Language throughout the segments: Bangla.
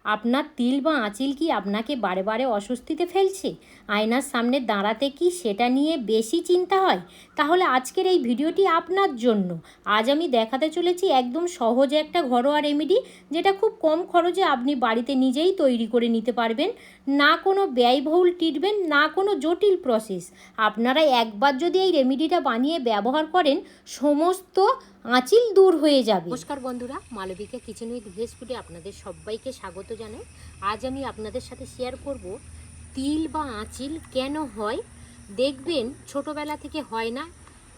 আপনার তিল বা আঁচিল কি আপনাকে বারে বারে অস্বস্তিতে ফেলছে? আয়নার সামনে দাঁড়াতে কি সেটা নিয়ে বেশি চিন্তা হয়? তাহলে আজকের এই ভিডিওটি আপনার জন্য। আজ আমি দেখাতে চলেছি একদম সহজ একটা ঘরোয়া রেমেডি, যেটা খুব কম খরচে আপনি বাড়িতে নিজেই তৈরি করে নিতে পারবেন। না কোনো ব্যয়বহুল ট্রিটমেন্ট, না কোনো জটিল প্রসেস। আপনারা একবার যদি এই রেমেডিটা বানিয়ে ব্যবহার করেন, সমস্ত আঁচিল দূর হয়ে যাবে। নমস্কার বন্ধুরা, মালবিকা কিচেন উইথ ভেজ ফুডে আপনাদের সবাইকে স্বাগত জানাই। আজ আমি আপনাদের সাথে শেয়ার করব তিল বা আঁচিল কেন হয়। দেখবেন ছোটোবেলা থেকে হয় না,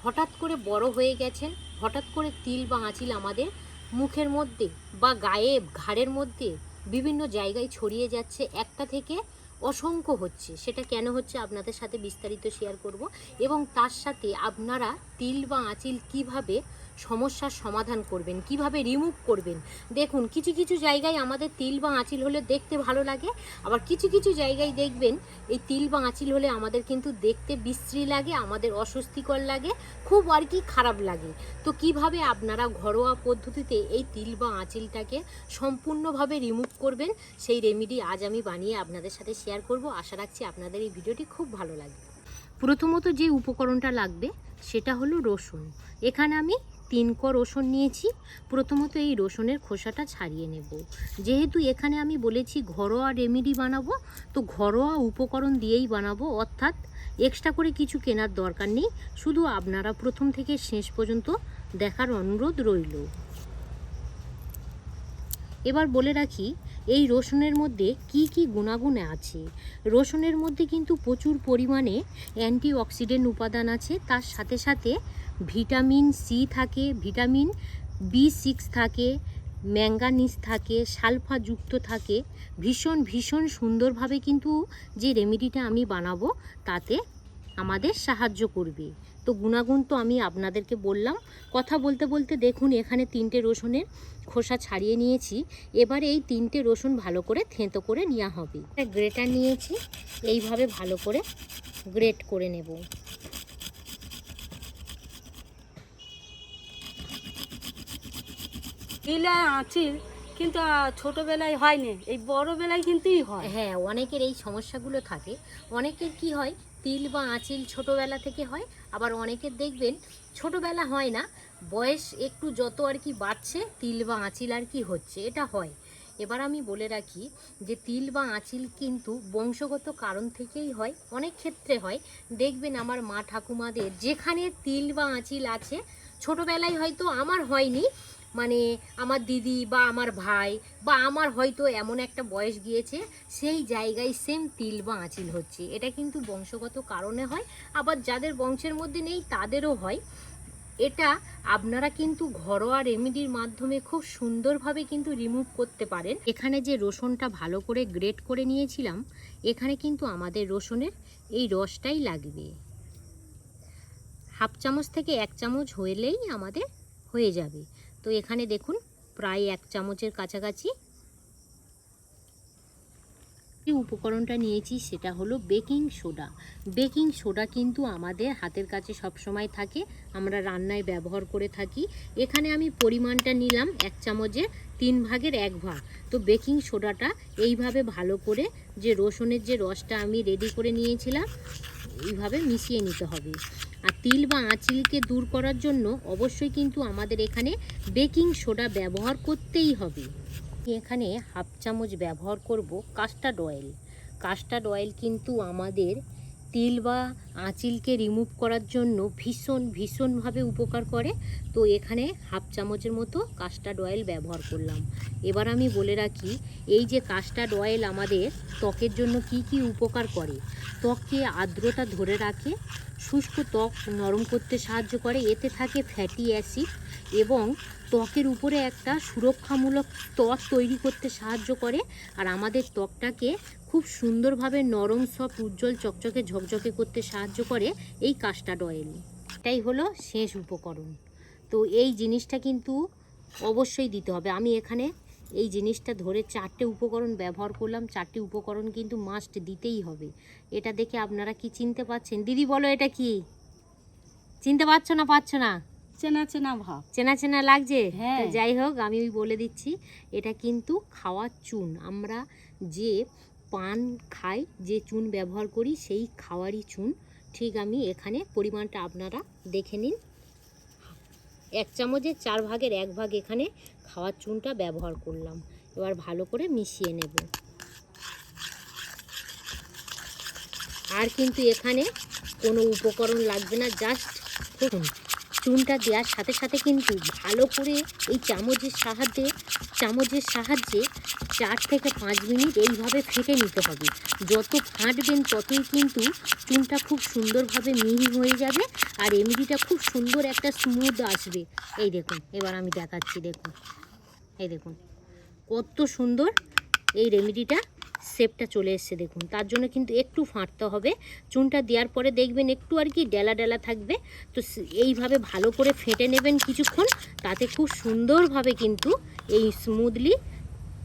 হঠাৎ করে বড় হয়ে গেছেন, হঠাৎ করে তিল বা আঁচিল আমাদের মুখের মধ্যে বা গায়ে ঘাড়ের মধ্যে বিভিন্ন জায়গায় ছড়িয়ে যাচ্ছে, একটা থেকে অসংখ্য হচ্ছে। সেটা কেন হচ্ছে আপনাদের সাথে বিস্তারিত শেয়ার করব, এবং তার সাথে আপনারা তিল বা আঁচিল কিভাবে সমস্যার সমাধান করবেন, কিভাবে রিমুভ করবেন। দেখুন, কিছু কিছু জায়গায় আমাদের তিল বা আঁচিল হলে দেখতে ভালো লাগে, আবার কিছু কিছু জায়গায় দেখবেন এই তিল বা আঁচিল হলে আমাদের কিন্তু দেখতে বিশ্রী লাগে, আমাদের অস্বস্তিকর লাগে, খুব আর কি খারাপ লাগে। তো কিভাবে আপনারা ঘরোয়া পদ্ধতিতে এই তিল বা আঁচিলটাকে সম্পূর্ণভাবে রিমুভ করবেন, সেই রেমেডি আজ আমি বানিয়ে আপনাদের সাথে শেয়ার করব। আশা রাখছি আপনাদের এই ভিডিওটি খুব ভালো লাগবে। প্রথমত যে উপকরণটা লাগবে সেটা হলো রসুন। এখানে আমি 3 ক রসুন নিয়েছি। প্রথমত এই রসুনের খোসাটা ছাড়িয়ে নেব। যেহেতু এখানে আমি বলেছি ঘরোয়া রেমেডি বানাবো, তো ঘরোয়া উপকরণ দিয়েই বানাবো, অর্থাৎ এক্সট্রা করে কিছু কেনার দরকার নেই। শুধু আপনারা প্রথম থেকে শেষ পর্যন্ত দেখার অনুরোধ রইল। এবার বলে রাখি, এই রসুনের মধ্যে কি কি গুণাগুণ আছে। রসুনের মধ্যে কিন্তু প্রচুর পরিমাণে অ্যান্টিঅক্সিডেন্ট উপাদান আছে, তার সাথে সাথে ভিটামিন সি থাকে, ভিটামিন B6 থাকে, ম্যাঙ্গানিজ থাকে, সালফাযুক্ত থাকে। ভীষণ ভীষণ সুন্দরভাবে কিন্তু যে রেমেডিটা আমি বানাবো তাতে আমাদের সাহায্য করবে। তো গুণাগুণ তো আমি আপনাদেরকে বললাম। কথা বলতে বলতে দেখুন, এখানে 3টে রসুনের খোসা ছাড়িয়ে নিয়েছি। এবার এই 3টে রসুন ভালো করে থেঁতো করে নেওয়া হবে। একটা গ্রেটার নিয়েছি, এইভাবে ভালো করে গ্রেট করে নেব। তিল আর আঁচিল কিন্তু ছোটোবেলায় হয়নি, এই বড়োবেলায় কিন্তুই হয়। হ্যাঁ, অনেকের এই সমস্যাগুলো থাকে। অনেকের কি হয়, তিল বা আঁচিল ছোটোবেলা থেকে হয়, আবার অনেকের দেখবেন ছোটোবেলা হয় না, বয়স একটু যত আর কি বাড়ছে, তিল বা আঁচিল আর কি হচ্ছে, এটা হয়। এবার আমি বলে রাখি যে তিল বা আঁচিল কিন্তু বংশগত কারণ থেকেই হয়, অনেক ক্ষেত্রে হয়। দেখবেন আমার মা ঠাকুমাদের যেখানে তিল বা আঁচিল আছে, ছোটোবেলায় হয়তো আমার হয়নি, মানে আমার দিদি বা আমার ভাই বা আমার হয়তো এমন একটা বয়স গিয়েছে, সেই জায়গায় সেম তিল বা আঁচিল হচ্ছে। এটা কিন্তু বংশগত কারণে হয়, আবার যাদের বংশের মধ্যে নেই তাদেরও হয়। এটা আপনারা কিন্তু ঘরোয়া রেমেডির মাধ্যমে খুব সুন্দরভাবে কিন্তু রিমুভ করতে পারেন। এখানে যে রসুনটা ভালো করে গ্রেট করে নিয়েছিলাম, এখানে কিন্তু আমাদের রসুনের এই রসটাই লাগবে। হাফ চামচ থেকে 1 চামচ হলেই আমাদের হয়ে যাবে। তো এখানে দেখুন প্রায় 1 চামচের কাছাকাছি। যে উপকরণটা নিয়েছি সেটা হলো বেকিং সোডা। বেকিং সোডা কিন্তু আমাদের হাতের কাছে সব সময় থাকে, আমরা রান্নায় ব্যবহার করে থাকি। এখানে আমি পরিমাণটা নিলাম 1 চামচের 3 ভাগের 1 ভাগ। তো বেকিং সোডাটা এইভাবে ভালো করে, যে রসুনের যে রসটা আমি রেডি করে নিয়েছিলাম, এইভাবে মিশিয়ে নিতে হবে। আর তিল বা আঁচিলকে দূর করার জন্য অবশ্যই কিন্তু আমাদের এখানে বেকিং সোডা ব্যবহার করতেই হবে। এখানে হাফ চামচ ব্যবহার করব কাস্টার্ড অয়েল। কাস্টার্ড অয়েল কিন্তু আমাদের তিল বা আঁচিলকে রিমুভ করার জন্য ভীষণ ভীষণভাবে উপকার করে। তো এখানে হাফ চামচের মতো কাস্টার্ড অয়েল ব্যবহার করলাম। এবার আমি বলে রাখি, এই যে কাস্টার্ড অয়েল আমাদের ত্বকের জন্য কি কি উপকার করে। ত্বককে আর্দ্রতা ধরে রাখে, শুষ্ক ত্বক নরম করতে সাহায্য করে, এতে থাকে ফ্যাটি অ্যাসিড, এবং ত্বকের উপরে একটা সুরক্ষামূলক স্তর তৈরি করতে সাহায্য করে। আর আমাদের ত্বকটাকে খুব সুন্দরভাবে নরম, সফট, উজ্জ্বল, চকচকে, ঝকঝকে করতে সাহায্য করে এই কাস্টার্ড অয়েল। এটাই হলো শেষ উপকরণ। তো এই জিনিসটা কিন্তু অবশ্যই দিতে হবে। আমি এখানে এই জিনিসটা ধরে 4টে উপকরণ ব্যবহার করলাম। 4টে উপকরণ কিন্তু মাস্ট দিতেই হবে। এটা দেখে আপনারা কি চিনতে পারছেন? দিদি বলো, এটা কি চিনতে পারছো না? পারছো না? চেনা চেনা ভাব। চেনা চেনা লাগছে? হ্যাঁ। তো যাই হোক, আমি বলে দিচ্ছি, এটা কিন্তু খাওয়ার চুন। আমরা যে পান খাই, যে চুন ব্যবহার করি, সেই খাওয়ারই চুন। ঠিক আমি এখানে পরিমাণটা আপনারা দেখে নিন। 1 চামচের 4 ভাগের 1 ভাগ এখানে খাওয়ার চুনটা ব্যবহার করলাম। এবার ভালো করে মিশিয়ে নেব। আর কিন্তু এখানে কোনো উপকরণ লাগবে না, জাস্ট চুনটা দেওয়ার সাথে সাথে কিন্তু ভালো করে এই চামচের সাহায্যে 4 থেকে 5 মিনিট এইভাবে ফেটে নিতে হবে। যত ফাটবেন ততই কিন্তু চুনটা খুব সুন্দরভাবে মিহি হয়ে যাবে আর রেমেডিটা খুব সুন্দর একটা স্মুথ আসবে। এই দেখুন, এবার আমি দেখাচ্ছি, দেখুন, এই দেখুন কত সুন্দর এই রেমেডিটা শেপটা চলে এসছে। দেখুন, তার জন্য কিন্তু একটু ফাটতে হবে। চুনটা দেওয়ার পরে দেখবেন একটু আর কি ডেলা ডেলা থাকবে। তো এইভাবে ভালো করে ফেটে নেবেন কিছুক্ষণ, তাতে খুব সুন্দরভাবে কিন্তু এই স্মুথলি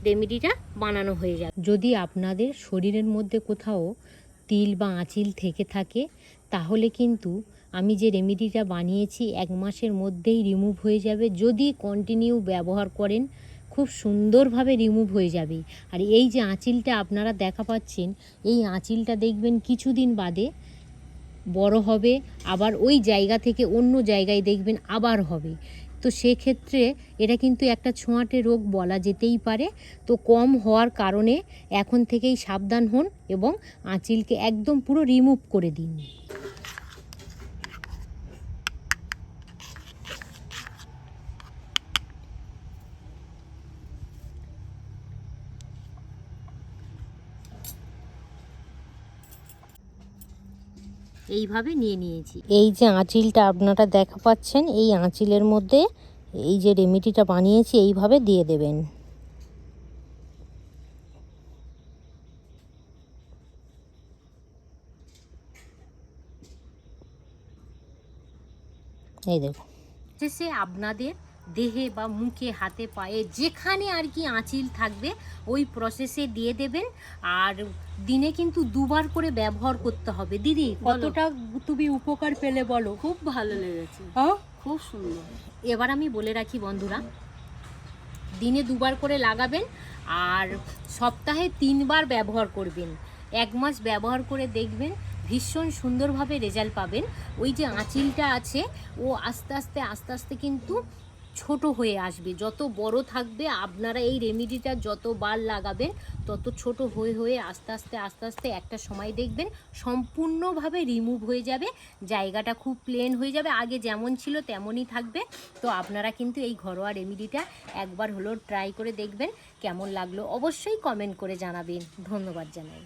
রেমেডিটা বানানো হয়ে যাবে। যদি আপনাদের শরীরের মধ্যে কোথাও তিল বা আঁচিল থেকে থাকে, তাহলে কিন্তু আমি যে রেমেডিটা বানিয়েছি 1 মাসের মধ্যেই রিমুভ হয়ে যাবে। যদি কন্টিনিউ ব্যবহার করেন, খুব সুন্দরভাবে রিমুভ হয়ে যাবে। আর এই যে আঁচিলটা আপনারা দেখা পাচ্ছেন, এই আঁচিলটা দেখবেন কিছুদিন বাদে বড় হবে, আবার ওই জায়গা থেকে অন্য জায়গায় দেখবেন আবার হবে। তো সেক্ষেত্রে এটা কিন্তু একটা ছোঁয়াটে রোগ বলা যেতেই পারে। তো কম হওয়ার কারণে এখন থেকেই সাবধান হন এবং আঁচিলকে একদম পুরো রিমুভ করে দিন। এইভাবে নিয়ে নিয়েছি। এই যে আঁচিলটা আপনারা দেখা পাচ্ছেন, এই আঁচিলের মধ্যে এই যে রেমেডিটা বানিয়েছি এইভাবে দিয়ে দেবেন। এই দেখুন, শেষে আপনাদের দেহে বা মুখে, হাতে, পায়ে যেখানে আর কি আঁচিল থাকবে ওই প্রসেসে দিয়ে দেবেন। আর দিনে কিন্তু 2 বার করে ব্যবহার করতে হবে। দিদি, কতটা তুমি উপকার পেলে বলো? খুব ভালো লেগেছে, হ্যাঁ, খুব সুন্দর। এবার আমি বলে রাখি বন্ধুরা, দিনে 2 বার করে লাগাবেন আর সপ্তাহে 3 বার ব্যবহার করবেন। 1 মাস ব্যবহার করে দেখবেন, ভীষণ সুন্দরভাবে রেজাল্ট পাবেন। ওই যে আঁচিলটা আছে, ও আস্তে আস্তে কিন্তু ছোট হয়ে আসবে। যত বড় থাকবে, আপনারা এই রেমেডিটা যতবার লাগাবেন তত ছোট হয়ে আস্তে আস্তে একটা সময় দেখবেন সম্পূর্ণভাবে রিমুভ হয়ে যাবে। জায়গাটা খুব প্লেন হয়ে যাবে, আগে যেমন ছিল তেমনই থাকবে। তো আপনারা কিন্তু এই ঘরোয়া রেমেডিটা একবার হলেও ট্রাই করে দেখবেন। কেমন লাগলো অবশ্যই কমেন্ট করে জানাবেন। ধন্যবাদ জানাই।